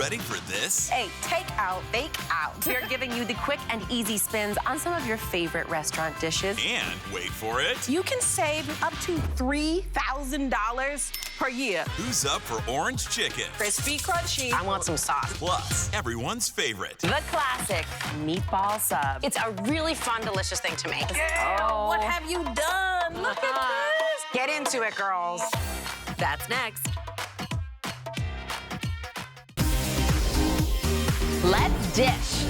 ready for this? Hey, takeout, bake out. We're giving you the quick and easy spins on some of your favorite restaurant dishes. And wait for it. You can save up to $3,000 per year. Who's up for orange chicken? Crispy, crunchy. I want some sauce. Plus, everyone's favorite. The classic meatball sub. It's a really fun, delicious thing to make. Oh, what have you done? Look at this. Get into it, girls. That's next. Let's dish.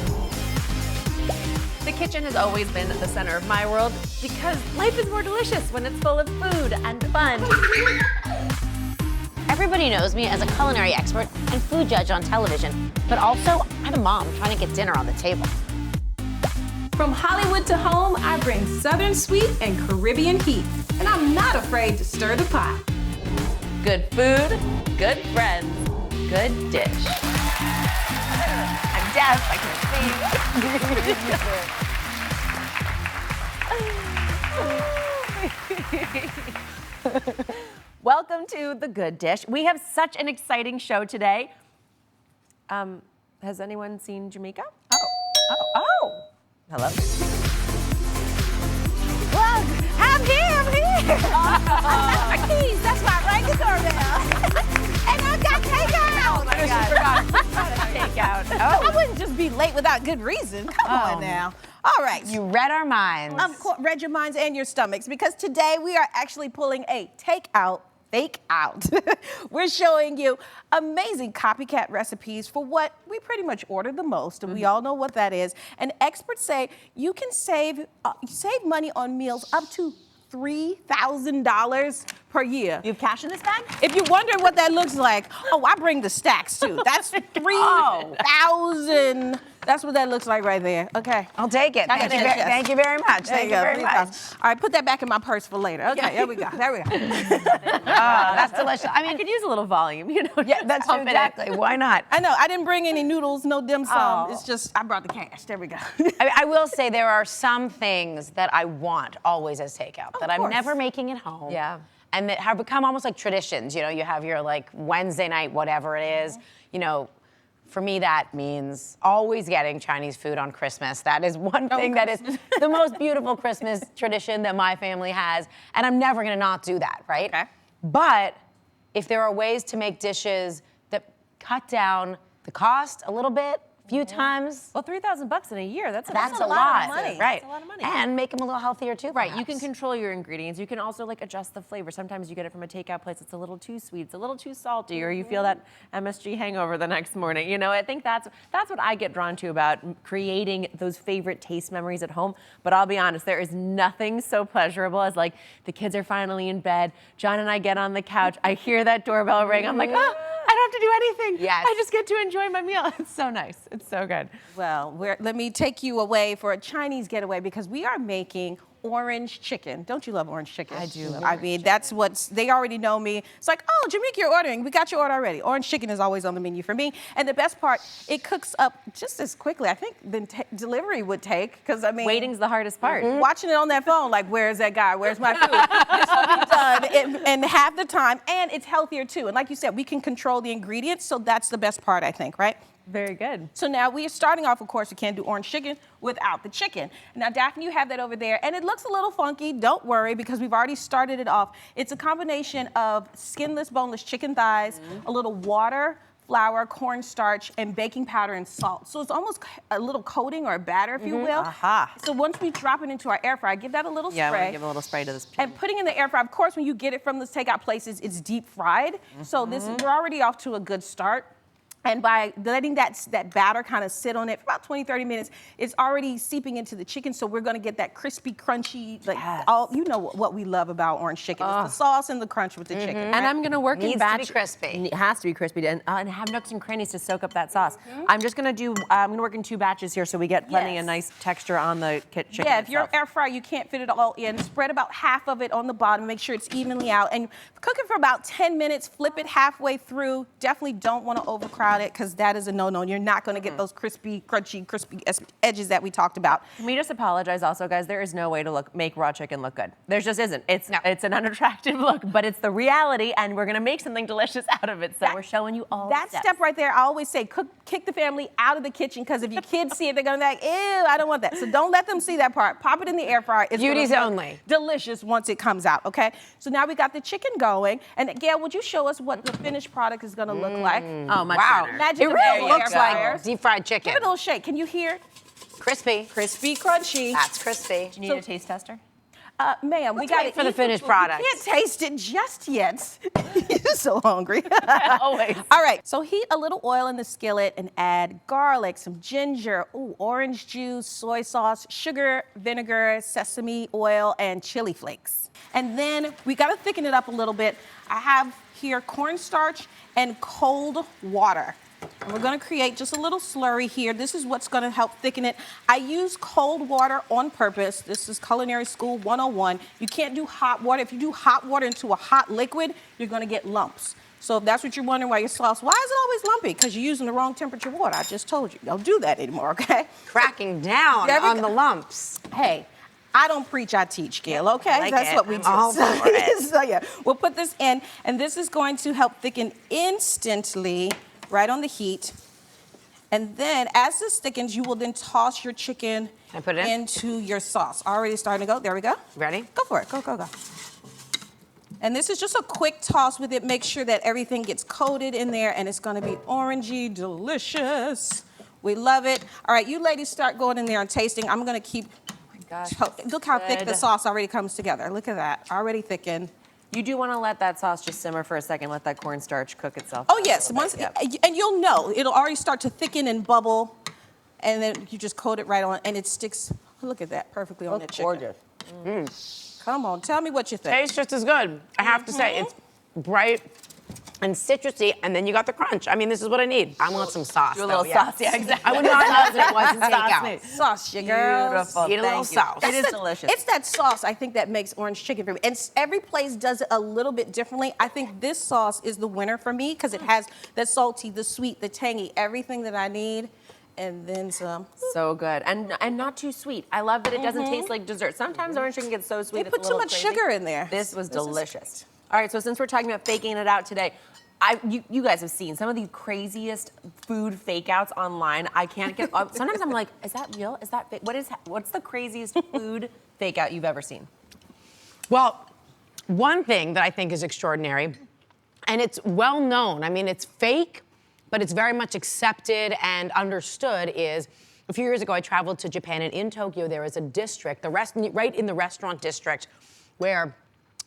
The kitchen has always been the center of my world because life is more delicious when it's full of food and fun. Everybody knows me as a culinary expert and food judge on television, but also I'm a mom trying to get dinner on the table. From Hollywood to home, I bring Southern sweet and Caribbean heat, and I'm not afraid to stir the pot. Good food, good friends, good dish. I'm deaf, I can't sing. Welcome to The Good Dish. We have such an exciting show today. Has anyone seen Jamaica? Oh. Hello. Well, I'm here. I left my keys. That's why I rang the doorbell. And I got takeout. Oh my God. Takeout. I wouldn't just be late without good reason. Come on now. All right. You read our minds. Of course, read your minds and your stomachs, because today we are actually pulling a takeout, bake out. We're showing you amazing copycat recipes for what we pretty much order the most, and we all know what that is. And experts say you can save money on meals up to $3,000 per year. You have cash in this bag? If you're wondering what that looks like, oh, I bring the stacks too. That's 3,000. That's what that looks like right there. Okay. I'll take it. Thank you very much. There you go. Very much. All right, put that back in my purse for later. Okay, there we go. There we go. That's delicious. I mean, I could use a little volume, you know. yeah, that's pump it up. exactly. Why not? I know. I didn't bring any noodles, no dim sum. Oh. It's just I brought the cash. There we go. I will say there are some things that I want always as takeout that I'm course. never making at home. Yeah. And that have become almost like traditions. You know, you have your like Wednesday night, whatever it is. You know, for me that means always getting Chinese food on Christmas. That is one thing that is the most beautiful Christmas tradition that my family has. And I'm never gonna not do that, right? Okay. But if there are ways to make dishes that cut down the cost a little bit, a few times, Well, $3,000 in a year, that's a that's a lot lot. of money. Right. That's a lot of money. And make them a little healthier too. Right, you can perhaps. control your ingredients. You can also like adjust the flavor. Sometimes you get it from a takeout place, it's a little too sweet, it's a little too salty, or you feel that MSG hangover the next morning. You know, I think that's what I get drawn to about creating those favorite taste memories at home. But I'll be honest, there is nothing so pleasurable as like the kids are finally in bed, John and I get on the couch, I hear that doorbell ring, I'm like, oh, I don't have to do anything. Yes. I just get to enjoy my meal. It's so nice. It's so good. Well, let me take you away for a Chinese getaway, because we are making orange chicken. Don't you love orange chicken? I do love I mean, that's they already know me. It's like, oh, Jamaica, you're ordering. We got your order already. Orange chicken is always on the menu for me. And the best part, it cooks up just as quickly, I think, than delivery would take. Because, I mean, Waiting's the hardest part. watching it on that phone, like, where's that guy? Where's my food? This will be done in half the time. And it's healthier, too. And like you said, we can control the ingredients. So that's the best part, I think, right? Very good. So now we are starting off, of course, we can't do orange chicken without the chicken. Now, Daphne, you have that over there, and it looks a little funky. Don't worry, because we've already started it off. It's a combination of skinless, boneless chicken thighs, a little water, flour, cornstarch, and baking powder and salt. So it's almost a little coating or a batter, if you will. Aha. So once we drop it into our air fryer, give that a little Yeah, I'm spray. gonna give a little spray to this chicken. And putting in the air fryer, of course, when you get it from the takeout places, it's deep fried. So we're already off to a good start. And by letting that batter kind of sit on it for about 20, 30 minutes, it's already seeping into the chicken. So we're gonna get that crispy, crunchy, like you know what we love about orange chicken. It's the sauce and the crunch with the chicken. And I'm gonna work in Needs to batch. be crispy. It has to be crispy and have nooks and crannies to soak up that sauce. I'm just gonna I'm gonna work in 2 batches here so we get plenty of nice texture on the chicken. Yeah, if you're itself. air fryer, you can't fit it all in. Spread about half of it on the bottom, make sure it's evenly out. And cook it for about 10 minutes, flip it halfway through. Definitely don't wanna overcrowd about it because that is a no-no. You're not going to get those crispy, crunchy, crispy edges that we talked about. Can we just apologize also, guys? There is no way to make raw chicken look good. There just isn't. It's an unattractive look, but it's the reality, and we're gonna make something delicious out of it. So we're showing you all that steps. step right there. I always say, kick the family out of the kitchen because if your kids see it, they're gonna be like, ew, I don't want that. So don't let them see that part. Pop it in the air fryer. It's Beauties only. Delicious once it comes out. Okay. So now we got the chicken going, and Gail, would you show us what the finished product is gonna look like? Oh, much Wow. better. Magic It of really air looks fryer. like deep fried chicken. Give it a little shake. Can you hear? Crispy. Crispy, crunchy. That's crispy. Do you need a taste tester? Ma'am, we got wait for the finished product. We can't taste it just yet. You're so hungry. Always. All right, so heat a little oil in the skillet and add garlic, some ginger, orange juice, soy sauce, sugar, vinegar, sesame oil, and chili flakes. And then we gotta thicken it up a little bit. I have here cornstarch and cold water. And we're gonna create just a little slurry here. This is what's gonna help thicken it. I use cold water on purpose. This is Culinary School 101. You can't do hot water. If you do hot water into a hot liquid, you're gonna get lumps. So if that's what you're wondering why your sauce, why is it always lumpy? Because you're using the wrong temperature water. I just told you. Don't do that anymore, okay? Cracking down There we on go. the lumps. Hey, I don't preach, I teach, Gail, okay? like That's it. what we I'm do. all for it. So yeah, we'll put this in, and this is going to help thicken instantly, right on the heat. And then as this thickens, you will then toss your chicken Can I put it in? into your sauce. Already starting to go. There we go. Ready? Go for it. Go, go, go. And this is just a quick toss with it. Make sure that everything gets coated in there, and it's gonna be orangey, delicious. We love it. All right, you ladies start going in there and tasting. I'm gonna keep, Gosh, look how thick the good. sauce already comes together. Look at that, already thickened. You do want to let that sauce just simmer for a second, let that cornstarch cook itself. Oh down a yes, little once, bit. Yep. and you'll know, it'll already start to thicken and bubble, and then you just coat it right on, and it sticks, look at that, perfectly on the chicken. Gorgeous. Come on, tell me what you think. Tastes just as good. I have to say, it's bright and citrusy, and then you got the crunch. I mean, this is what I need. I want some sauce. Do a little though, yeah. sauce, yeah, exactly. I would not know if it wasn't Sauce takeout. me. Sauce, you girls. Beautiful. Eat a little Thank you. sauce. It is delicious. It's that sauce, I think, that makes orange chicken for me. And every place does it a little bit differently. I think this sauce is the winner for me because it has the salty, the sweet, the tangy, everything that I need, and then some. So good, and not too sweet. I love that it doesn't taste like dessert. Sometimes orange chicken gets so sweet. They it's put a too little much crazy. sugar in there. This was This is- delicious. All right, so since we're talking about faking it out today, you guys have seen some of the craziest food fake-outs online. I can't get. Sometimes I'm like, is that real? Is that fake? What's the craziest food fake-out you've ever seen? Well, one thing that I think is extraordinary, and it's well known, I mean, it's fake, but it's very much accepted and understood, is a few years ago I traveled to Japan, and in Tokyo there is a district, right in the restaurant district, where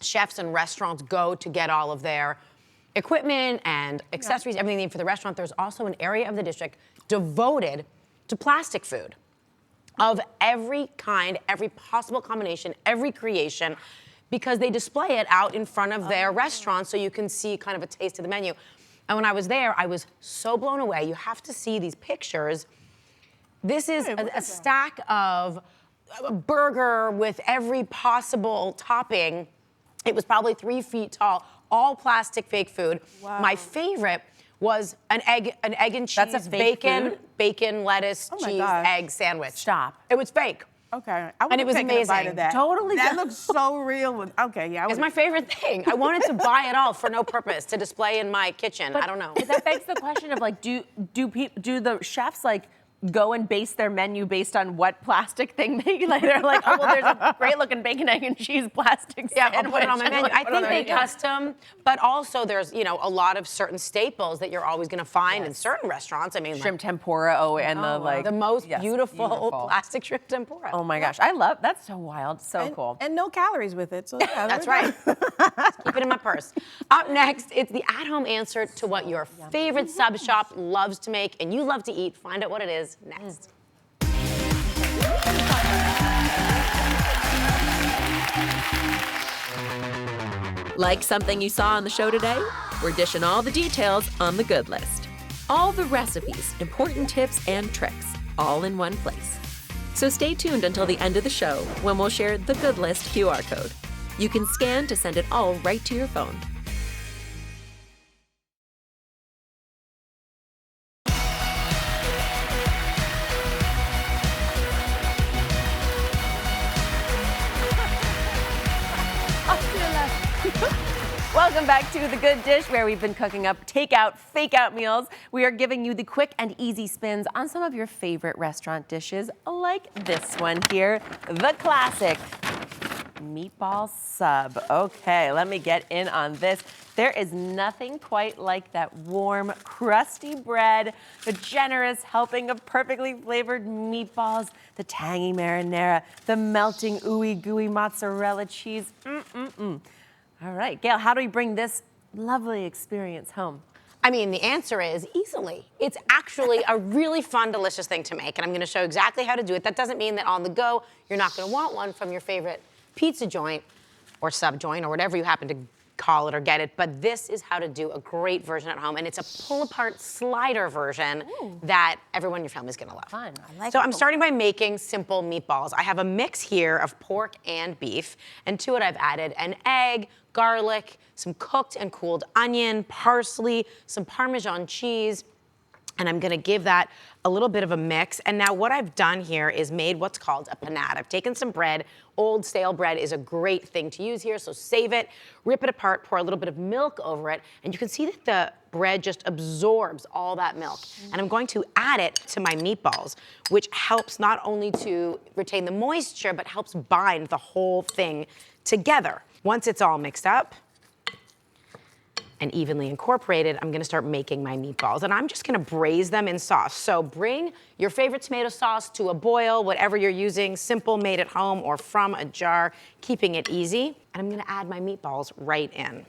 chefs and restaurants go to get all of their equipment and accessories, everything they need for the restaurant. There's also an area of the district devoted to plastic food of every kind, every possible combination, every creation, because they display it out in front of their restaurants so you can see kind of a taste of the menu. And when I was there, I was so blown away. You have to see these pictures. This is a stack of a burger with every possible topping. It was probably 3 feet tall, all plastic fake food. Wow. My favorite was an egg and cheese, That's a fake food? bacon, lettuce, Oh my cheese, gosh. egg sandwich. Stop. It was fake. Okay. And it was A bite amazing. of that. Totally. That looks so real. Okay, yeah. It's my favorite thing. I wanted to buy it all for no purpose, to display in my kitchen. I don't know. That begs the question of like, do the chefs like go and base their menu based on what plastic thing like they're like, oh well, there's a great looking bacon, egg, and cheese plastic Yeah, I'll sandwich. put it on my and, menu. like, I put it on think the they menu. custom, but also there's, a lot of certain staples that you're always gonna find in certain restaurants. I mean, Shrimp tempura, and the like the most yes, beautiful plastic shrimp tempura. Oh my gosh, I love that's so wild, so cool. And no calories with it. So yeah, That's there we go. right. Keep it in my purse. Up next, it's the at-home answer to what your favorite sub shop loves to make and you love to eat. Find out what it is next. Like something you saw on the show today? We're dishing all the details on the good list. All the recipes, important tips, and tricks, all in one place. So stay tuned until the end of the show when we'll share the good list QR code. You can scan to send it all right to your phone. Welcome back to The Good Dish, where we've been cooking up takeout, fake-out meals. We are giving you the quick and easy spins on some of your favorite restaurant dishes, like this one here, the classic meatball sub. Okay, let me get in on this. There is nothing quite like that warm, crusty bread, the generous helping of perfectly flavored meatballs, the tangy marinara, the melting ooey gooey mozzarella cheese. All right, Gail, how do we bring this lovely experience home? I mean, the answer is easily. It's actually a really fun, delicious thing to make, and I'm gonna show exactly how to do it. That doesn't mean that on the go, you're not gonna want one from your favorite pizza joint or sub joint or whatever you happen to call it or get it, but this is how to do a great version at home, and it's a pull-apart slider version that everyone in your family is gonna love. Fun. I like So I'm starting by making simple meatballs. I have a mix here of pork and beef, and to it I've added an egg, garlic, some cooked and cooled onion, parsley, some Parmesan cheese, and I'm gonna give that a little bit of a mix. And now what I've done here is made what's called a panade. I've taken some bread. Old stale bread is a great thing to use here, so save it, rip it apart, pour a little bit of milk over it, and you can see that the bread just absorbs all that milk. And I'm going to add it to my meatballs, which helps not only to retain the moisture, but helps bind the whole thing together. Once it's all mixed up and evenly incorporated, I'm gonna start making my meatballs. And I'm just gonna braise them in sauce. So bring your favorite tomato sauce to a boil, whatever you're using, simple, made at home or from a jar, keeping it easy. And I'm gonna add my meatballs right in.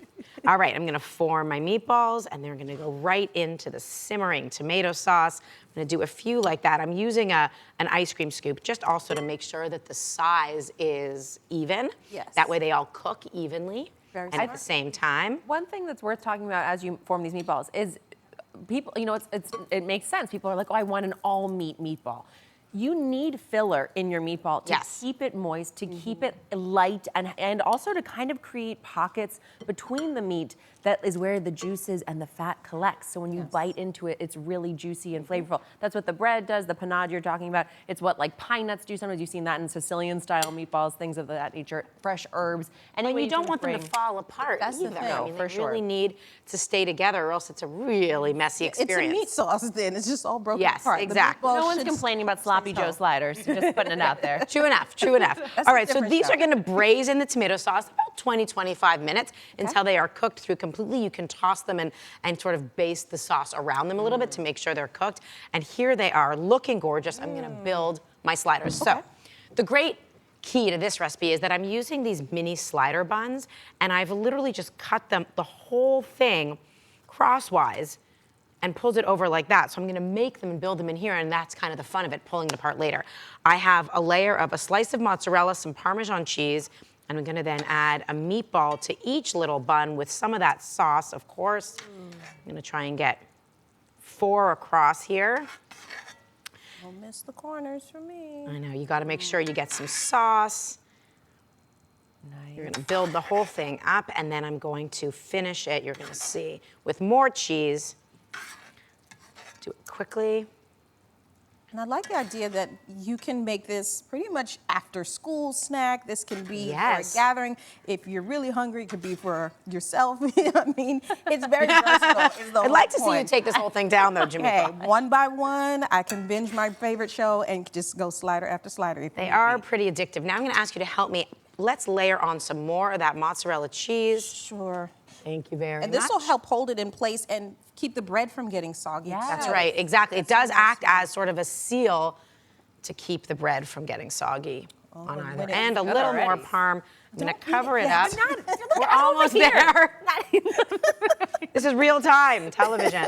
All right, I'm gonna form my meatballs and they're gonna go right into the simmering tomato sauce. I'm gonna do a few like that. I'm using an ice cream scoop just also to make sure that the size is even. Yes. That way they all cook evenly. Very and at the same time. One thing that's worth talking about as you form these meatballs is people, you know, it makes sense. People are like, oh, I want an all meat meatball. You need filler in your meatball to keep it moist, to keep it light, and also to kind of create pockets between the meat that is where the juices and the fat collects. So when you bite into it, it's really juicy and flavorful. That's what the bread does, the panade you're talking about. It's what like pine nuts do. Sometimes you've seen that in Sicilian style meatballs, things of that nature, fresh herbs. And you don't want them to fall apart either. thing. I mean, for they sure. really need to stay together or else it's a really messy experience. It's a meat sauce then. It's just all broken Yes, apart. The exactly. meatball No one's should complaining about sloppy Joe sliders. Just putting it out there. True enough, true enough. All right, so different these show. are gonna braise in the tomato sauce about 20, 25 minutes until they are cooked through completely. You can toss them and sort of baste the sauce around them a little bit to make sure they're cooked. And here they are, looking gorgeous. I'm gonna build my sliders. So the great key to this recipe is that I'm using these mini slider buns, and I've literally just cut them, the whole thing, crosswise, and pulls it over like that. So I'm gonna make them and build them in here, and that's kind of the fun of it, pulling it apart later. I have a layer of a slice of mozzarella, some Parmesan cheese, and I'm gonna then add a meatball to each little bun with some of that sauce, of course. I'm gonna try and get 4 across here. Don't miss the corners for me. I know, you gotta make sure you get some sauce. Nice. You're gonna build the whole thing up, and then I'm going to finish it, you're gonna see, with more cheese. Do it quickly. And I like the idea that you can make this pretty much after school snack. This can be for a gathering. If you're really hungry, it could be for yourself. You know what I mean? It's very versatile. I'd like to see you take this whole thing down though, Jimmy. Okay, one by one, I can binge my favorite show and just go slider after slider. If They need are be. pretty addictive. Now I'm gonna ask you to help me. Let's layer on some more of that mozzarella cheese. Sure. Thank you very much. And this will help hold it in place and keep the bread from getting soggy. Yes. That's right, exactly. It does act as sort of a seal to keep the bread from getting soggy on either end. A little more parm. I'm gonna cover it up. We're almost there. This is real time television.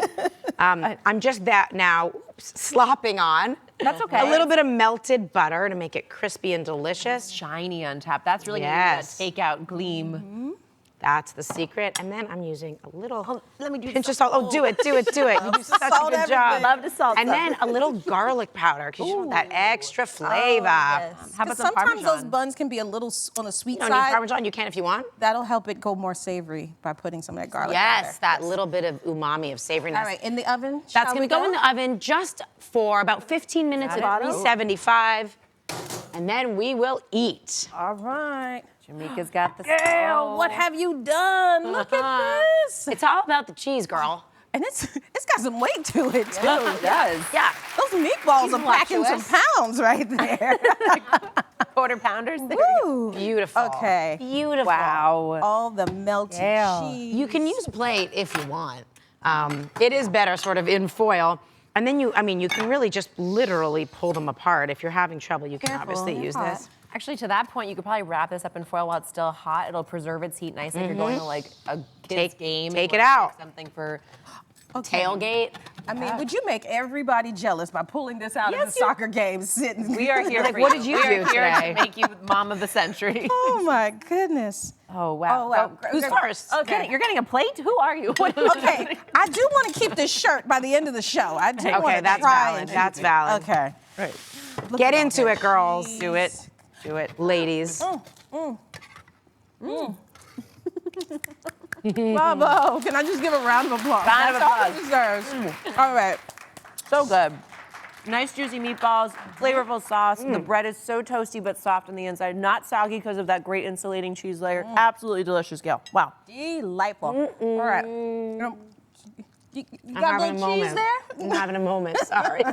I'm just now slopping on. That's okay. A little bit of melted butter to make it crispy and delicious. Shiny on top. That's really Yes. gonna takeout gleam. That's the secret. And then I'm using a little let me do pinch of salt. Oh, do it. You do such a salt good job. everything. Love to salt And then a little garlic powder because you want that extra flavor. How about some Sometimes those Parmesan? buns can be a little on the sweet You don't need side. Parmesan. You can if you want. That'll help it go more savory by putting some of that garlic Yes, powder. that little bit of umami of savoriness. All right, in the oven. That's shall gonna we go in the oven just for about 15 minutes at 375, and then we will eat. All right. Jamaica's got the Girl, what have you done? Look at this. It's all about the cheese, girl. And it's got some weight to it, too. It does. Yeah. Those meatballs are packing some pounds right there. Quarter pounders. Woo. Beautiful. Okay. Beautiful. Wow. All the melted cheese. You can use a plate if you want. It is better sort of in foil. And then you can really just literally pull them apart. If you're having trouble, you can obviously use this. Actually, to that point, you could probably wrap this up in foil while it's still hot. It'll preserve its heat nicely if you're going to like a kid's game. Take and it out. make something for Tailgate. I mean, would you make everybody jealous by pulling this out of the soccer game sitting? We are here for what you. did you We do are here today? to make you mom of the century. Oh my goodness. Oh, wow. Oh, wow. Who's first? Okay. You're getting a plate? Who are you? What Okay, I do want to keep this shirt by the end of the show. I do want Okay, to that's try valid. and That's keep it. valid. Okay. Get into it, girls. Do it. Do it. Ladies. Bravo. Can I just give a round of applause? Round of That's all applause. it deserves. All right. So good. Nice juicy meatballs, flavorful sauce. The bread is so toasty but soft on the inside, not soggy because of that great insulating cheese layer. Absolutely delicious, Gail. Wow. Delightful. All right. You I'm got a having little a cheese moment. there? I'm having a moment. Sorry.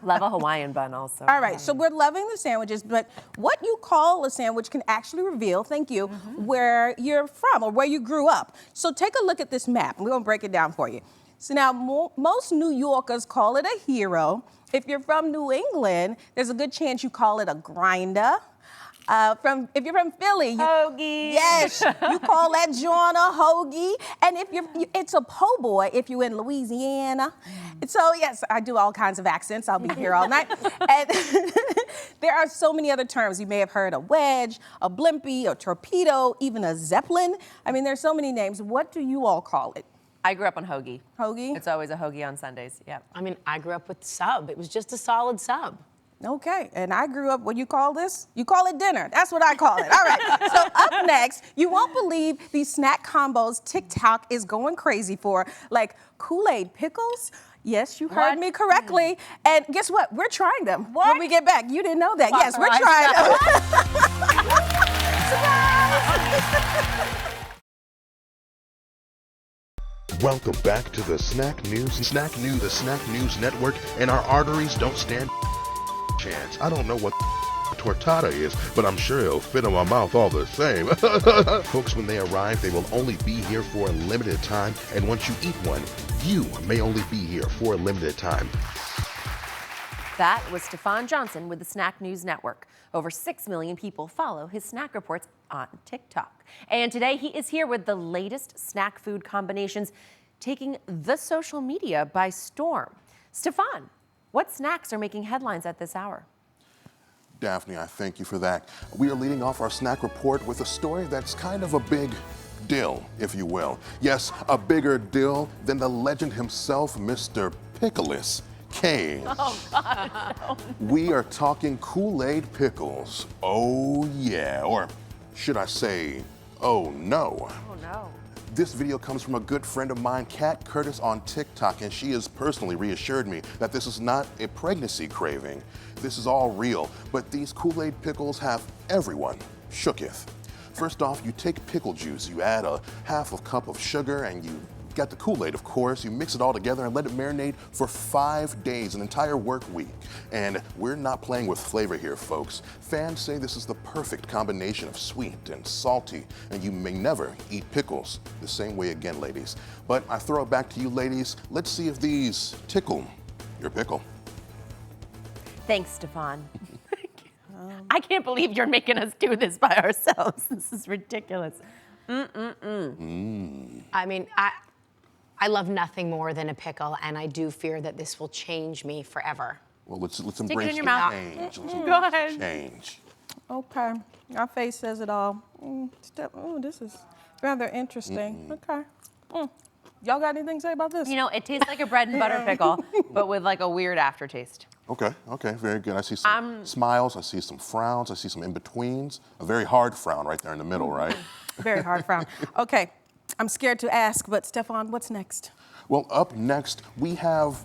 Love a Hawaiian bun also. All right, so we're loving the sandwiches, but what you call a sandwich can actually reveal, thank you, where you're from or where you grew up. So take a look at this map. We're gonna break it down for you. So now, most New Yorkers call it a hero. If you're from New England, there's a good chance you call it a grinder. If you're from Philly, Hoagie. Yes, you call that joint a hoagie. And if it's a po' boy if you're in Louisiana. And so yes, I do all kinds of accents. I'll be here all night. And there are so many other terms. You may have heard a wedge, a blimpie, a torpedo, even a zeppelin. I mean, there's so many names. What do you all call it? I grew up on hoagie. Hoagie? It's always a hoagie on Sundays. Yeah. I mean, I grew up with sub. It was just a solid sub. Okay, and I grew up, what you call this? You call it dinner. That's what I call it. All right, so up next, you won't believe these snack combos TikTok is going crazy for, like Kool-Aid pickles. Yes, you heard me correctly. And guess what? We're trying them when we get back. You didn't know that. Yes, we're trying them. Welcome back to the Snack News, the Snack News Network, and our arteries don't stand chance. I don't know what tortada is, but I'm sure it'll fit in my mouth all the same. Folks, when they arrive, they will only be here for a limited time, and once you eat one, you may only be here for a limited time. That was Stefan Johnson with the Snack News Network. Over 6 million people follow his snack reports on TikTok. And today he is here with the latest snack food combinations taking the social media by storm. Stefan, what snacks are making headlines at this hour? Daphne, I thank you for that. We are leading off our snack report with a story that's kind of a big deal, if you will. Yes, a bigger deal than the legend himself, Mr. Pickles Cage. Oh, God, no. We are talking Kool-Aid pickles. Oh, yeah. Or should I say, oh, no. Oh, no. This video comes from a good friend of mine, Kat Curtis, on TikTok, and she has personally reassured me that this is not a pregnancy craving. This is all real, but these Kool-Aid pickles have everyone shooketh. First off, you take pickle juice, you add a half a cup of sugar, and you got the Kool-Aid, of course. You mix it all together and let it marinate for 5 days, an entire work week. And we're not playing with flavor here, folks. Fans say this is the perfect combination of sweet and salty, and you may never eat pickles the same way again, ladies. But I throw it back to you, ladies. Let's see if these tickle your pickle. Thanks, Stefan. I can't believe you're making us do this by ourselves. This is ridiculous. I mean, I love nothing more than a pickle, and I do fear that this will change me forever. Well, let's it embrace in your the mouth. change. Let's Go embrace ahead. the change. Okay, our face says it all. Oh, this is rather interesting. Okay. Y'all got anything to say about this? You know, it tastes like a bread and butter pickle, but with like a weird aftertaste. Okay, very good. I see some smiles, I see some frowns, I see some in-betweens. A very hard frown right there in the middle, right? Very hard frown. Okay, I'm scared to ask, but Stefan, what's next? Well, up next, we have,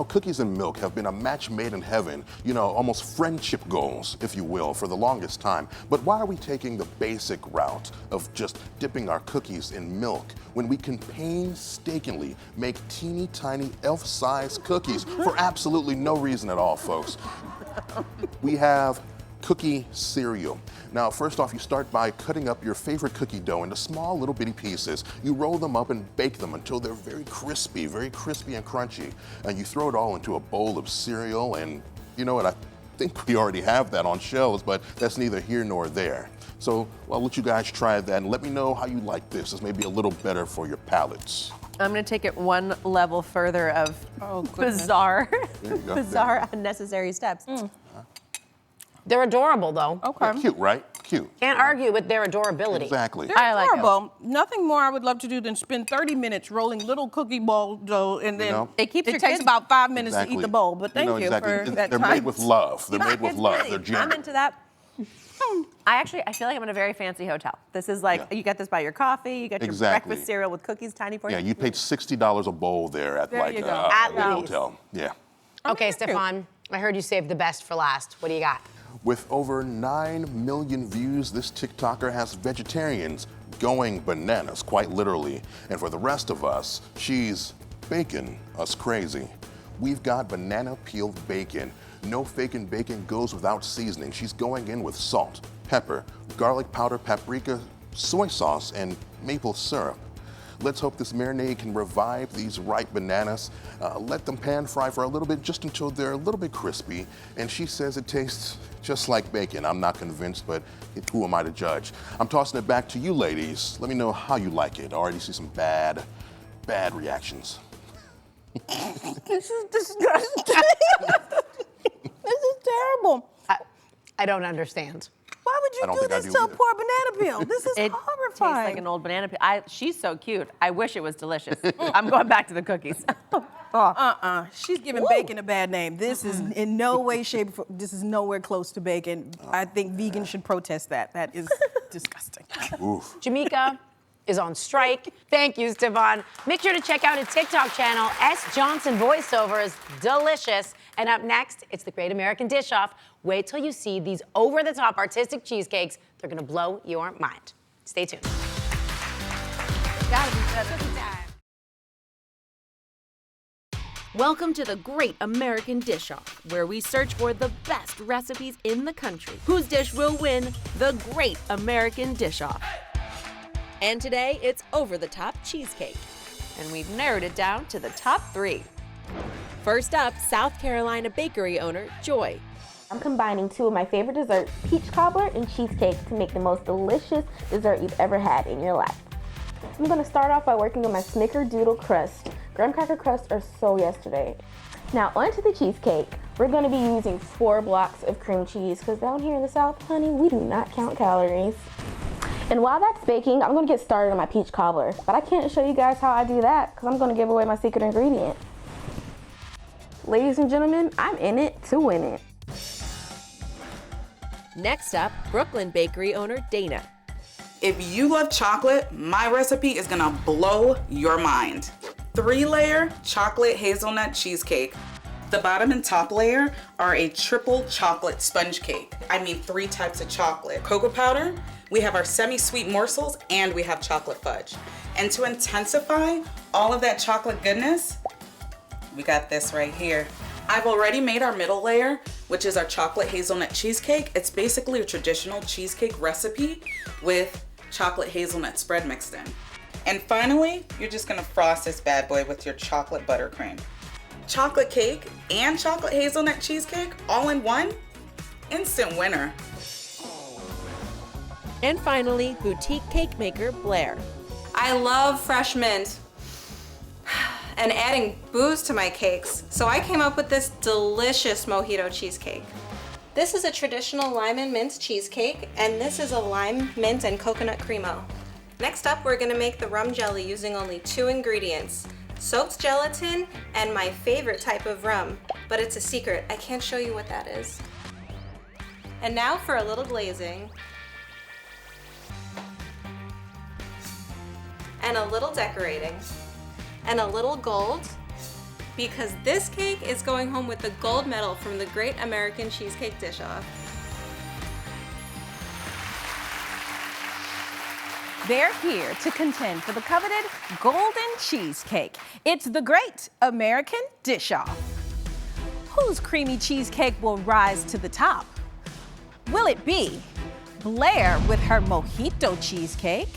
cookies and milk have been a match made in heaven, almost friendship goals, if you will, for the longest time. But why are we taking the basic route of just dipping our cookies in milk when we can painstakingly make teeny tiny elf-sized cookies for absolutely no reason at all, folks? We have cookie cereal. Now, first off, you start by cutting up your favorite cookie dough into small little bitty pieces. You roll them up and bake them until they're very crispy and crunchy. And you throw it all into a bowl of cereal, and you know what, I think we already have that on shelves, but that's neither here nor there. So I'll let you guys try that and let me know how you like this. This may be a little better for your palates. I'm gonna take it one level further of bizarre, unnecessary steps. They're adorable, though. Okay. They're cute, right? Cute. Can't argue with their adorability. Exactly. They're adorable. Nothing more I would love to do than spend 30 minutes rolling little cookie bowl dough, and then It keeps your takes kids- about 5 minutes to eat the bowl. But thank you exactly. for that They're time. made with love. They're made with love. They're I'm genuine. into that. I feel like I'm in a very fancy hotel. This is like, you get this by your coffee, you get your Exactly. breakfast cereal with cookies tiny for you. Yeah, you paid $60 a bowl there at There you go. a At hotel. Yeah. Okay, Stefan, I heard you saved the best for last. What do you got? With over 9 million views, this TikToker has vegetarians going bananas, quite literally. And for the rest of us, she's baking us crazy. We've got banana peeled bacon. No faking bacon goes without seasoning. She's going in with salt, pepper, garlic powder, paprika, soy sauce, and maple syrup. Let's hope this marinade can revive these ripe bananas. Let them pan fry for a little bit, just until they're a little bit crispy. And she says it tastes just like bacon. I'm not convinced, but who am I to judge? I'm tossing it back to you ladies. Let me know how you like it. I already see some bad reactions. This is disgusting. This is terrible. I don't understand. Why would I don't you do think I this do to a either. poor banana peel? This is It horrifying. tastes like an old banana peel. She's so cute. I wish it was delicious. I'm going back to the cookies. She's giving bacon a bad name. This is in no way, shape, this is nowhere close to bacon. I think vegans should protest that. That is disgusting. Oof. Jamaica is on strike. Thank you, Stefan. Make sure to check out his TikTok channel, S. Johnson Voiceovers. Delicious. And up next, it's the Great American Dish Off. Wait till you see these over-the-top artistic cheesecakes. They're gonna blow your mind. Stay tuned. Welcome to the Great American Dish Off, where we search for the best recipes in the country. Whose dish will win the Great American Dish Off? And today, it's over-the-top cheesecake. And we've narrowed it down to the top 3. First up, South Carolina bakery owner Joy. I'm combining two of my favorite desserts, peach cobbler and cheesecake, to make the most delicious dessert you've ever had in your life. I'm gonna start off by working on my snickerdoodle crust. Graham cracker crusts are so yesterday. Now onto the cheesecake. We're gonna be using 4 blocks of cream cheese, because down here in the South, honey, we do not count calories. And while that's baking, I'm gonna get started on my peach cobbler. But I can't show you guys how I do that, because I'm gonna give away my secret ingredient. Ladies and gentlemen, I'm in it to win it. Next up, Brooklyn bakery owner Dana. If you love chocolate, my recipe is gonna blow your mind. 3-layer chocolate hazelnut cheesecake. The bottom and top layer are a triple chocolate sponge cake. I mean 3 types of chocolate. Cocoa powder, we have our semi-sweet morsels, and we have chocolate fudge. And to intensify all of that chocolate goodness, we got this right here. I've already made our middle layer, which is our chocolate hazelnut cheesecake. It's basically a traditional cheesecake recipe with chocolate hazelnut spread mixed in. And finally, you're just gonna frost this bad boy with your chocolate buttercream. Chocolate cake and chocolate hazelnut cheesecake all in one, instant winner. And finally, boutique cake maker Blair. I love fresh mint and adding booze to my cakes, so I came up with this delicious mojito cheesecake. This is a traditional lime and mint cheesecake, and this is a lime, mint, and coconut cremo. Next up, we're gonna make the rum jelly using only 2 ingredients, soaked gelatin and my favorite type of rum, but it's a secret. I can't show you what that is. And now for a little glazing. And a little decorating. and a little gold, because this cake is going home with the gold medal from the Great American Cheesecake Dish-Off. They're here to contend for the coveted golden cheesecake. It's the Great American Dish-Off. Whose creamy cheesecake will rise to the top? Will it be Blair with her mojito cheesecake?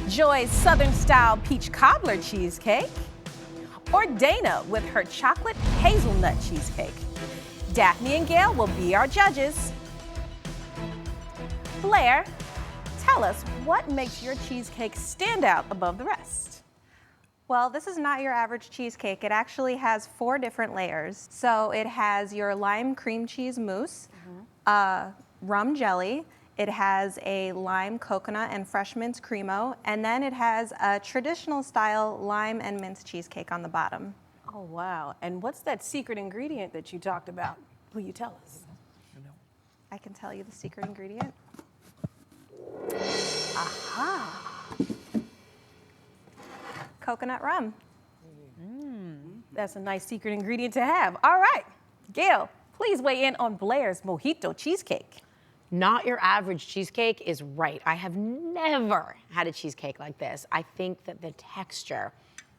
Joy's Southern-style peach cobbler cheesecake? Or Dana with her chocolate hazelnut cheesecake? Daphne and Gail will be our judges. Blair, tell us what makes your cheesecake stand out above the rest. Well, this is not your average cheesecake. It actually has 4 different layers. So it has your lime cream cheese mousse, rum jelly, it has a lime coconut and fresh minced cremo, and then it has a traditional style lime and mince cheesecake on the bottom. Oh, wow. And what's that secret ingredient that you talked about? Will you tell us? I can tell you the secret ingredient. Aha. Coconut rum. That's a nice secret ingredient to have. All right, Gail, please weigh in on Blair's mojito cheesecake. Not your average cheesecake is right. I have never had a cheesecake like this. I think that the texture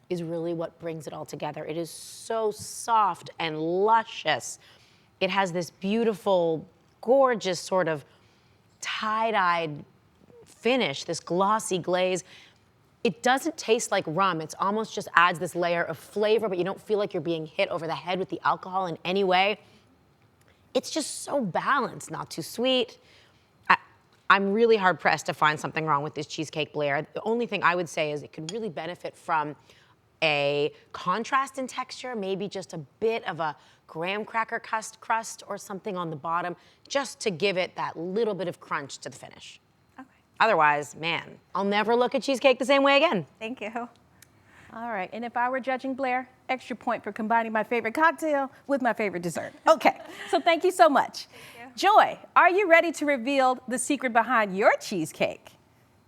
is really what brings it all together. It is so soft and luscious. It has this beautiful, gorgeous sort of tie-dyed finish, this glossy glaze. It doesn't taste like rum. It's almost just adds this layer of flavor, but you don't feel like you're being hit over the head with the alcohol in any way. It's just so balanced, not too sweet. I'm really hard pressed to find something wrong with this cheesecake, Blair. The only thing I would say is it could really benefit from a contrast in texture, maybe just a bit of a graham cracker crust or something on the bottom, just to give it that little bit of crunch to the finish. Okay. Otherwise, man, I'll never look at cheesecake the same way again. Thank you. All right, and if I were judging Blair, extra point for combining my favorite cocktail with my favorite dessert. Okay, so thank you so much. Joy, are you ready to reveal the secret behind your cheesecake?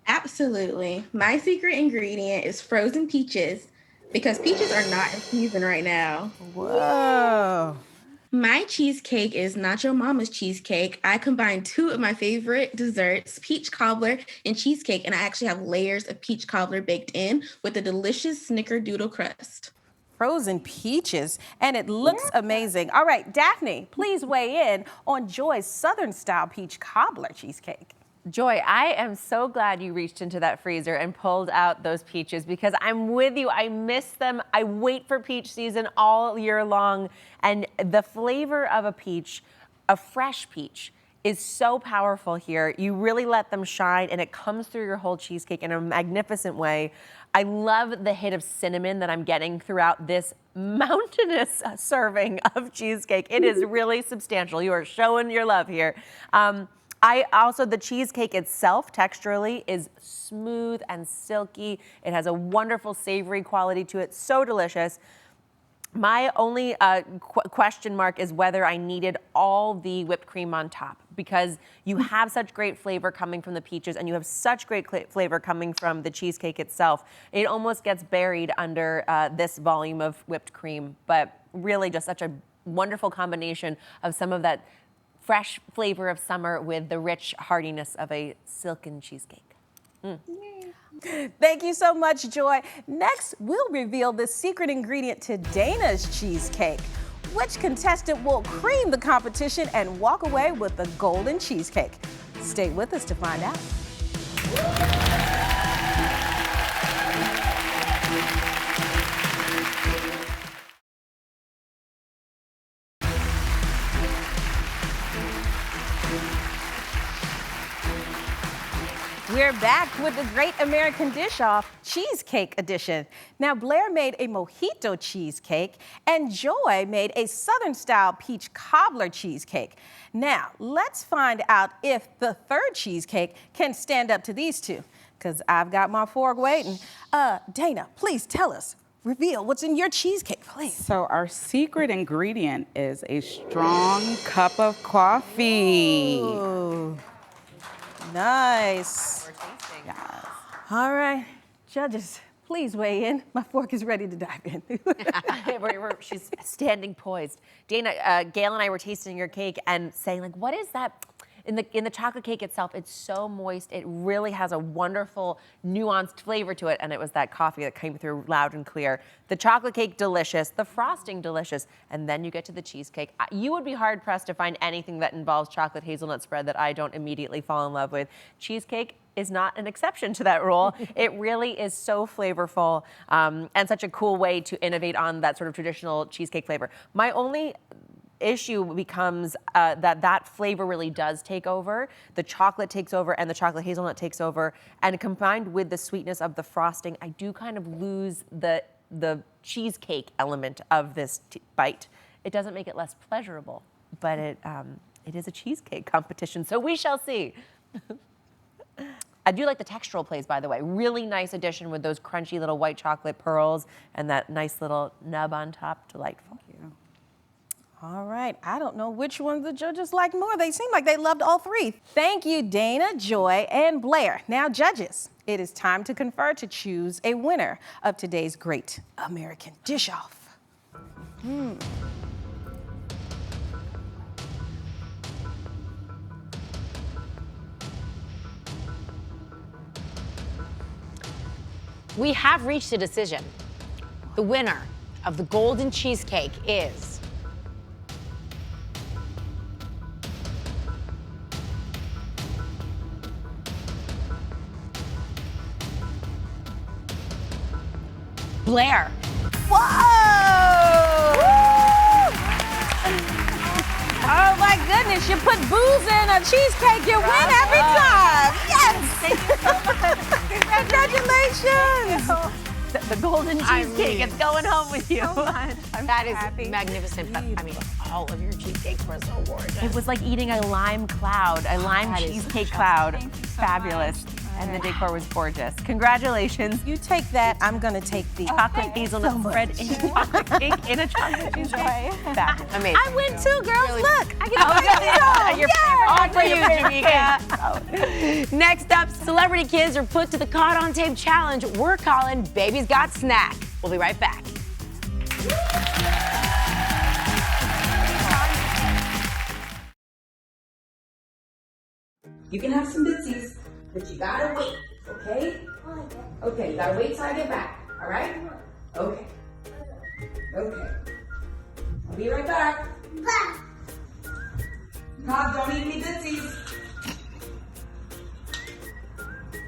Absolutely. My secret ingredient is frozen peaches because peaches are not in season right now. Whoa. My cheesecake is Nacho Mama's cheesecake. I combine 2 of my favorite desserts, peach cobbler and cheesecake, and I actually have layers of peach cobbler baked in with a delicious snickerdoodle crust. Frozen peaches, and it looks amazing. All right, Daphne, please weigh in on Joy's Southern-style peach cobbler cheesecake. Joy, I am so glad you reached into that freezer and pulled out those peaches because I'm with you. I miss them. I wait for peach season all year long. And the flavor of a peach, a fresh peach, is so powerful here. You really let them shine and it comes through your whole cheesecake in a magnificent way. I love the hit of cinnamon that I'm getting throughout this mountainous serving of cheesecake. It is really substantial. You are showing your love here. The cheesecake itself texturally is smooth and silky. It has a wonderful savory quality to it, so delicious. My only question mark is whether I needed all the whipped cream on top because you have such great flavor coming from the peaches and you have such great flavor coming from the cheesecake itself. It almost gets buried under this volume of whipped cream, but really just such a wonderful combination of some of that fresh flavor of summer with the rich heartiness of a silken cheesecake. Thank you so much, Joy. Next, we'll reveal the secret ingredient to Dana's cheesecake. Which contestant will cream the competition and walk away with the golden cheesecake? Stay with us to find out. We're back with the Great American Dish-Off Cheesecake Edition. Now, Blair made a mojito cheesecake and Joy made a Southern-style peach cobbler cheesecake. Now, let's find out if the third cheesecake can stand up to these two, because I've got my fork waiting. Dana, please tell us. Reveal what's in your cheesecake, please. So our secret ingredient is a strong cup of coffee. Ooh. Nice. Yes. All right, judges, please weigh in. My fork is ready to dive in. She's standing poised. Dana, Gail and I were tasting your cake and saying, like, what is that? In the chocolate cake itself, it's so moist. It really has a wonderful, nuanced flavor to it, and it was that coffee that came through loud and clear. The chocolate cake, delicious. The frosting, delicious. And then you get to the cheesecake. You would be hard-pressed to find anything that involves chocolate hazelnut spread that I don't immediately fall in love with. Cheesecake is not an exception to that rule. It really is so flavorful and such a cool way to innovate on that sort of traditional cheesecake flavor. My only issue becomes that flavor really does take over. The chocolate takes over and the chocolate hazelnut takes over. And combined with the sweetness of the frosting, I do kind of lose the cheesecake element of this bite. It doesn't make it less pleasurable, but it is a cheesecake competition, so we shall see. I do like the textural plays, by the way. Really nice addition with those crunchy little white chocolate pearls and that nice little nub on top. Delightful. All right, I don't know which one the judges liked more. They seem like they loved all three. Thank you, Dana, Joy, and Blair. Now, judges, it is time to confer to choose a winner of today's Great American Dish-Off. We have reached a decision. The winner of the golden cheesecake is Blair. Whoa! Oh my goodness, you put booze in a cheesecake, you win every time. Yes! Thank you so much. Congratulations! The golden cheesecake, it's going home with you. That is magnificent, but I mean, all of your cheesecakes were so gorgeous. It was like eating a lime cloud, a lime cheesecake cloud. Fabulous. And the decor was gorgeous. Congratulations. You take that, I'm gonna take the chocolate hazelnut spread in a chocolate cake in a chocolate cheesecake. Fabulous. Amazing. I win too, girls. Really look, I get your favorite. All for you, Jamaica. Next up, celebrity kids are put to the Caught on Tape challenge. We're calling Baby's Got Snack. We'll be right back. You can have some bitsies, but you gotta wait, okay? Okay, you gotta wait till I get back, all right? Okay. Okay. I'll be right back. Cobb, don't eat any bitsies.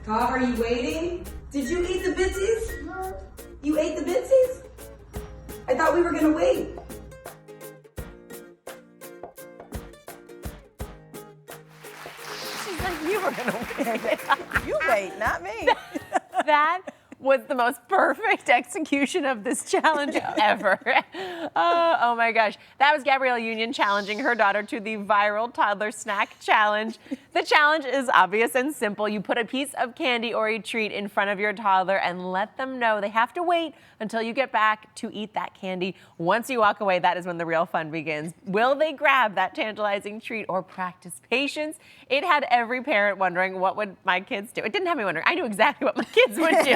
Cobb, are you waiting? Did you eat the bitsies? No. You ate the bitsies? I thought we were gonna wait. You were gonna win. You wait, not me. That was the most perfect execution of this challenge ever. Oh my gosh. That was Gabrielle Union challenging her daughter to the viral toddler snack challenge. The challenge is obvious and simple. You put a piece of candy or a treat in front of your toddler and let them know they have to wait until you get back to eat that candy. Once you walk away, that is when the real fun begins. Will they grab that tantalizing treat or practice patience? It had every parent wondering, what would my kids do? It didn't have me wondering. I knew exactly what my kids would do.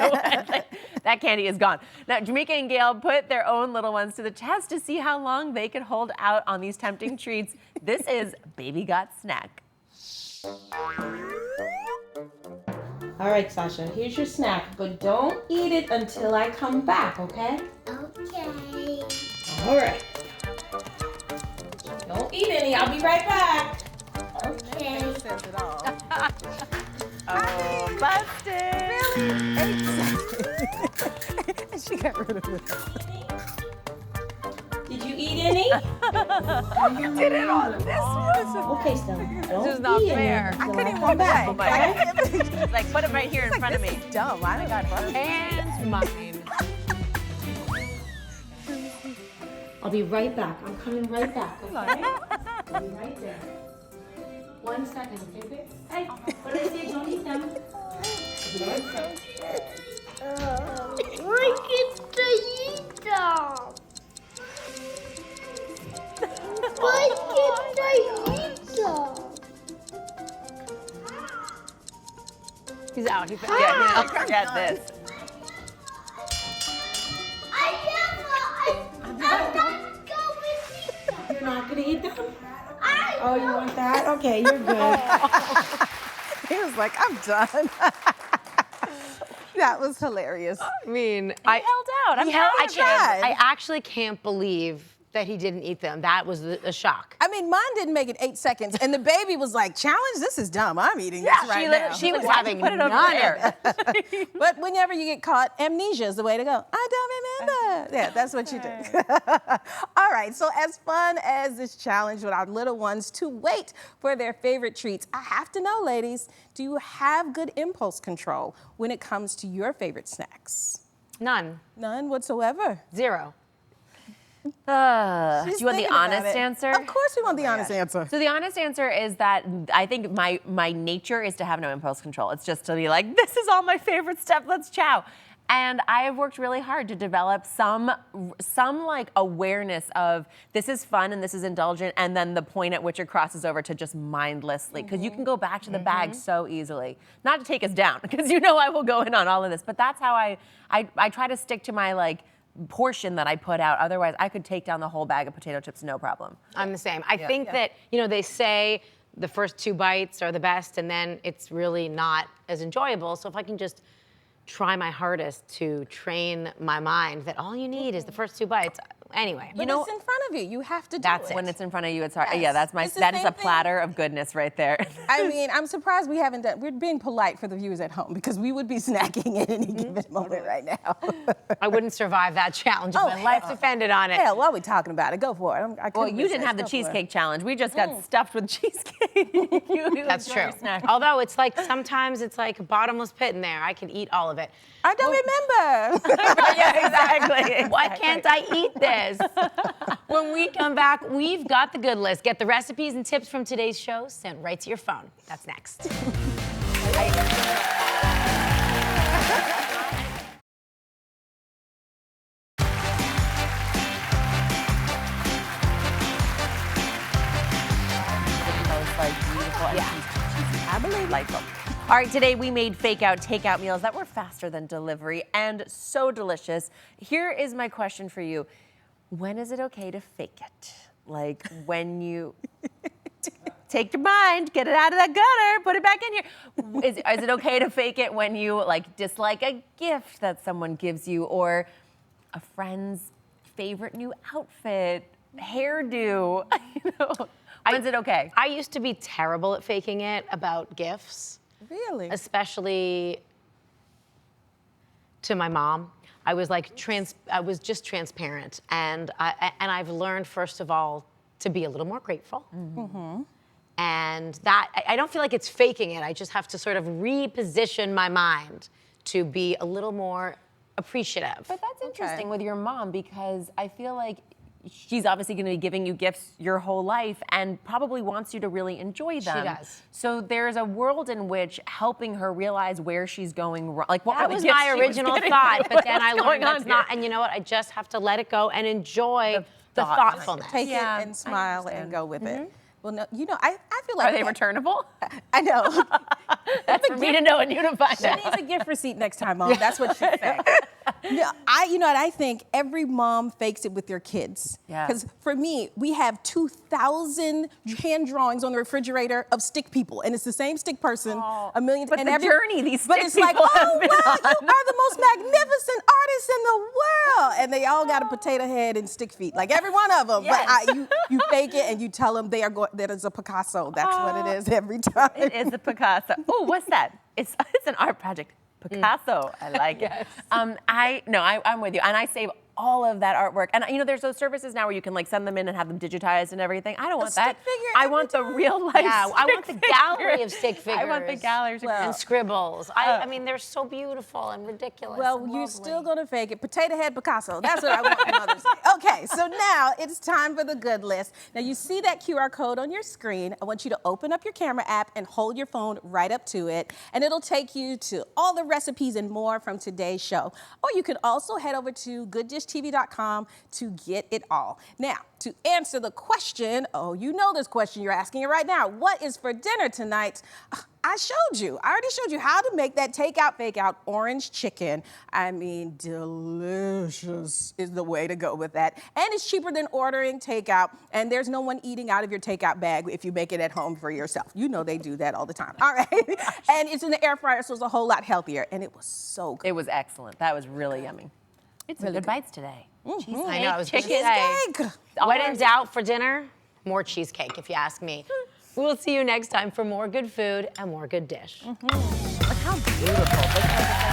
That candy is gone. Now, Jamaica and Gail put their own little ones to the test to see how long they could hold out on these tempting treats. This is Baby Got Snack. All right, Sasha, here's your snack, but don't eat it until I come back, okay? Okay. All right. Don't eat any, I'll be right back. Okay. Says it all. Oh, busted. She got rid of it. Did you eat any? You did it on this one. Okay, Stella. This is not fair. I couldn't even back. Oh my God. Like, put it right here in front of me. This is dumb. I don't got Hands mine. I'll be right back. I'm coming right back, okay? I'll be right there. 1 second, okay, babe? Hey, what did I say? Don't eat them. I'll be right back. Why can't I eat them? Why can't I eat them? He's out. Yeah, forget this. to eat them? Oh, you want that? Okay, you're good. He was like, I'm done. That was hilarious. I mean, I held out. I actually can't believe that he didn't eat them. That was a shock. I mean, mine didn't make it 8 seconds, and the baby was like, challenge, this is dumb. I'm eating this right now. She was having none of it. But whenever you get caught, amnesia is the way to go. I don't remember. Yeah, that's what you do. All right, so as fun as this challenge with our little ones to wait for their favorite treats, I have to know, ladies, do you have good impulse control when it comes to your favorite snacks? None. None whatsoever? Zero. Do you want the honest answer? Of course we want the honest answer. So the honest answer is that I think my nature is to have no impulse control. It's just to be like, this is all my favorite stuff, let's chow. And I have worked really hard to develop some like awareness of this is fun and this is indulgent, and then the point at which it crosses over to just mindlessly, because you can go back to the bag so easily. Not to take us down, because you know I will go in on all of this, but that's how I try to stick to my like portion that I put out. Otherwise, I could take down the whole bag of potato chips, no problem. I'm the same. I think that, you know, they say the first 2 bites are the best, and then it's really not as enjoyable. So if I can just try my hardest to train my mind that all you need is the first 2 bites. Anyway, But it's in front of you. You have to do it. When it's in front of you, it's hard. Yes. Yeah, that is It's the a same platter of goodness right there. I mean, I'm surprised we haven't done, we're being polite for the viewers at home because we would be snacking at any given moment right now. I wouldn't survive that challenge if my life depended on it. Hell, while we talking about it, go for it. Well, you didn't have the cheesecake challenge. We just got stuffed with cheesecake. That's true. Although it's like, sometimes it's like a bottomless pit in there. I can eat all of it. I don't remember. Yeah, exactly. Why can't I eat this? When we come back, we've got the good list. Get the recipes and tips from today's show sent right to your phone. That's next. I believe delightful. All right, today we made fake out takeout meals that were faster than delivery and so delicious. Here is my question for you. When is it okay to fake it? Like when you take your mind, get it out of that gutter, put it back in here. Is it okay to fake it when you like dislike a gift that someone gives you, or a friend's favorite new outfit, hairdo? You know, when's it okay? I used to be terrible at faking it about gifts. Really? Especially to my mom. I was like I was just transparent, and I've learned, first of all, to be a little more grateful. And that I don't feel like it's faking it. I just have to sort of reposition my mind to be a little more appreciative. But that's interesting with your mom, because I feel like she's obviously going to be giving you gifts your whole life and probably wants you to really enjoy them. She does. So there's a world in which helping her realize where she's going wrong. Like, what that were was the my gifts she was original getting? thought, but then I What's learned going that's on not. here? And you know what? I just have to let it go and enjoy the thoughtfulness. Take it and smile and go with it. Well, no, you know, I feel like Are they returnable? I know. That's for me to know and you to find She out. needs a gift receipt next time, Mom. That's what she said. No, you know what? I think every mom fakes it with their kids. Yeah. Because for me, we have 2,000 hand drawings on the refrigerator of stick people, and it's the same stick person a million times. But the journey these But stick it's like, people oh have been wow, on. you are the most magnificent artist in the world, and they all got a potato head and stick feet, like every one of them. Yes. But you fake it and you tell them that is a Picasso. That's what it is every time. It is a Picasso. Oh, what's that? It's an art project. Picasso. I like it. I'm with you. And I save all of that artwork. And you know, there's those services now where you can like send them in and have them digitized and everything. I don't want that. I want the real life. Yeah, I want the gallery of stick figures. I want the galleries and scribbles. I mean, they're so beautiful and ridiculous. Well, and you're lovely. still gonna fake it. Potato head Picasso. That's what I want for Mother's Day. Okay, so now it's time for the good list. Now you see that QR code on your screen. I want you to open up your camera app and hold your phone right up to it, and it'll take you to all the recipes and more from today's show. Or you can also head over to gooddishtv.com to get it all. Now, to answer the question, oh, you know this question, you're asking it right now. What is for dinner tonight? I showed you. I already showed you how to make that takeout, fake out orange chicken. I mean, delicious is the way to go with that. And it's cheaper than ordering takeout. And there's no one eating out of your takeout bag if you make it at home for yourself. You know they do that all the time. All right. And it's in the air fryer, so it's a whole lot healthier. And it was so good. It was excellent. That was really yummy. It's Really good bites today. I know. I was gonna Cheesecake. say, when in doubt for dinner, more cheesecake, if you ask me. We'll see you next time for more good food and more good dish. Look how beautiful.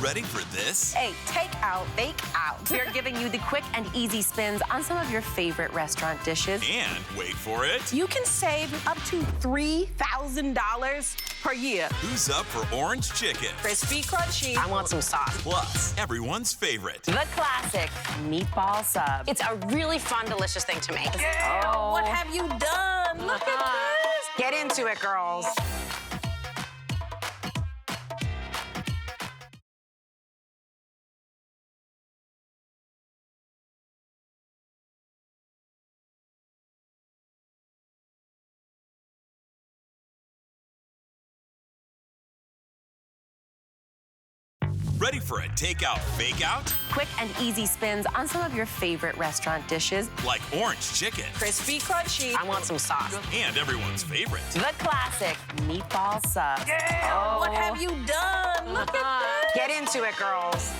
Ready for this? Hey, takeout, fake out. We're giving you the quick and easy spins on some of your favorite restaurant dishes. And wait for it. You can save up to $3,000 per year. Who's up for orange chicken? Crispy, crunchy. I want some sauce. Plus, everyone's favorite. The classic meatball sub. It's a really fun, delicious thing to make. Yeah, what have you done? Look at this. Get into it, girls. Ready for a takeout, fake out? Quick and easy spins on some of your favorite restaurant dishes. Like orange chicken. Crispy, crunchy. I want some sauce. And everyone's favorite. The classic meatball sub. Yeah, what have you done? Look at this. Get into it, girls.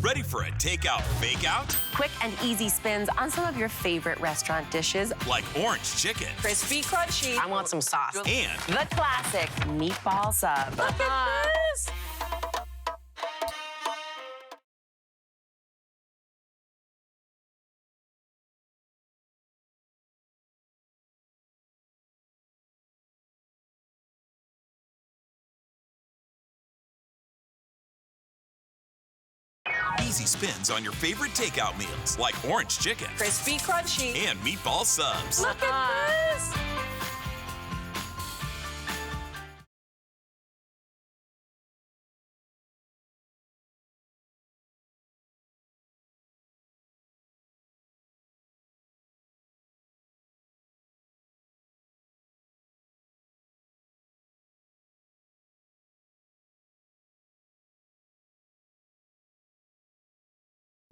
Ready for a takeout, fake out? Quick and easy spins on some of your favorite restaurant dishes. Like orange chicken. Crispy, crunchy. I want some sauce. And The classic meatball sub. Look at this. easy spins on your favorite takeout meals. Like orange chicken. Crispy, crunchy. And meatball subs. Look at this.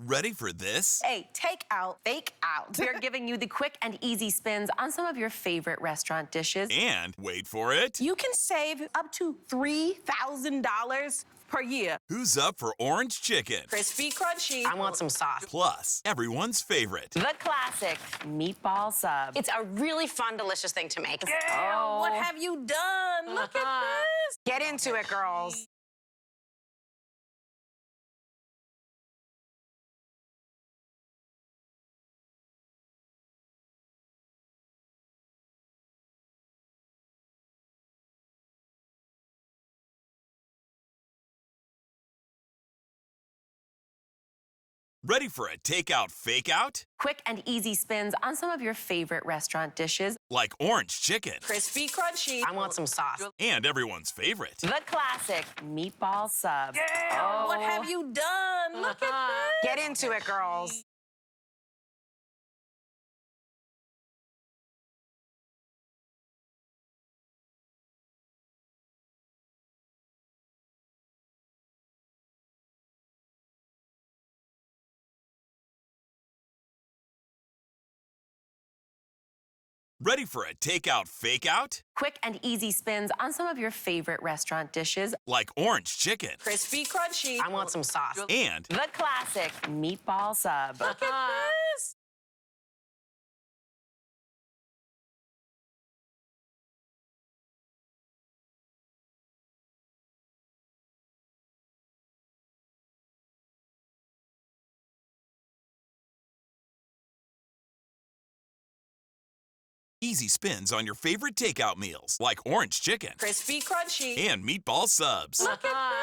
Ready for this? Hey, takeout, fake out. We're giving you the quick and easy spins on some of your favorite restaurant dishes. And wait for it. You can save up to $3,000 per year. Who's up for orange chicken? Crispy, crunchy. I want some sauce. Plus, everyone's favorite. The classic meatball sub. It's a really fun, delicious thing to make. Yeah, what have you done? Look at this. Get into it, girls. Ready for a takeout, fake out? Quick and easy spins on some of your favorite restaurant dishes. Like orange chicken. Crispy, crunchy. I want some sauce. And everyone's favorite. The classic meatball sub. Yeah, what have you done? Look at this. Get into it, girls. Ready for a takeout fake-out? Quick and easy spins on some of your favorite restaurant dishes. Like orange chicken. Crispy, crunchy. I want some sauce. And The classic meatball sub. Look at this. easy spins on your favorite takeout meals. Like orange chicken. Crispy, crunchy. And meatball subs. Look at this.